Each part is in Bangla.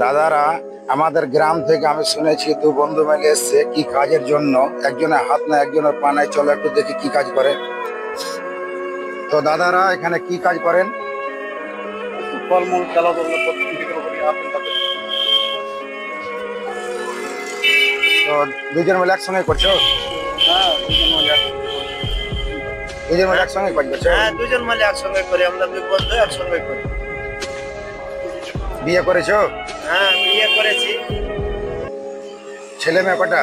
দাদারা আমাদের গ্রাম থেকে আমি শুনেছি দু বন্ধু মিলে এসছে কি কাজের জন্য। একজনের হাত না একজনের পা নাই, চলো একটু দেখি কি কাজ করে। তো দাদারা এখানে কি কাজ করেন? ফলমূল খেলাধুলা বিক্রি করি, আপেল টাপেল। তো দুজন মিলে একসঙ্গে করছো? হ্যাঁ, দুজন মিলে দুজন মিলে একসঙ্গে কাজ করছো? হ্যাঁ, দুজন মিলে একসঙ্গে করি, আমরা দুই বন্ধু একসঙ্গে করি। বিয়ে করেছো? হ্যাঁ, বিয়ে করেছি। ছেলে মেয়ে কটা?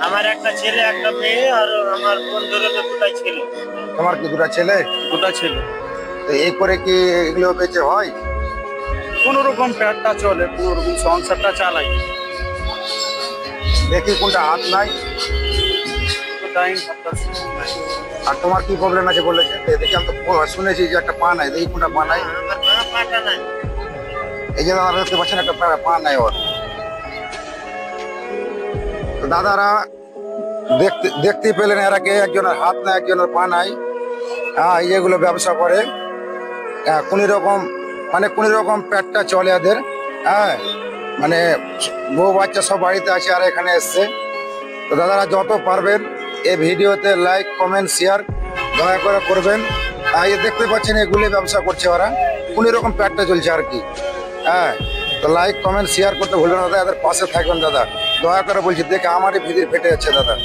আমার একটা ছেলে একটা মেয়ে, আর আমার বন্ধুরও তো দুটাই ছেলে। তোমার কি দুটা ছেলে? দুটা ছেলে। তো এই করে কি এগুলো বেঁচে হয়? কোন রকম পেটটা চলে, কোন রকম সংসারটা চালাই। দেখি কোনটা হাত নাই। আর তোমার কি প্রবলেম আছে বলেছে? দেখি আমি তো শুনেছি যে একটা পা নাই, দেখি কোনটা পা নাই। আমার পাটা নাই। এই যে দাদা দেখতে পাচ্ছেন একটা পা নাই ওর। তো দাদারা দেখতে পেলেন এর আগে একজনের হাত নাই একজনের পা নাই। হ্যাঁ, এইগুলো ব্যবসা করে। কোন রকম পেটটা চলে এদের। হ্যাঁ, মানে বউ বাচ্চা সব বাড়িতে আছে আর এখানে এসছে। তো দাদারা যত পারবেন এই ভিডিওতে লাইক কমেন্ট শেয়ার দয়া করে করবেন। এই দেখতে পাচ্ছেন এগুলি ব্যবসা করছে ওরা, কোন রকম পেটটা চলছে আর কি। হ্যাঁ, তো লাইক কমেন্ট শেয়ার করতে ভুলবেন না দাদা, এদের পাশে থাকবেন দাদা, দয়া করে বলছি। দেখে আমারই ভিড় ফেটে যাচ্ছে দাদা।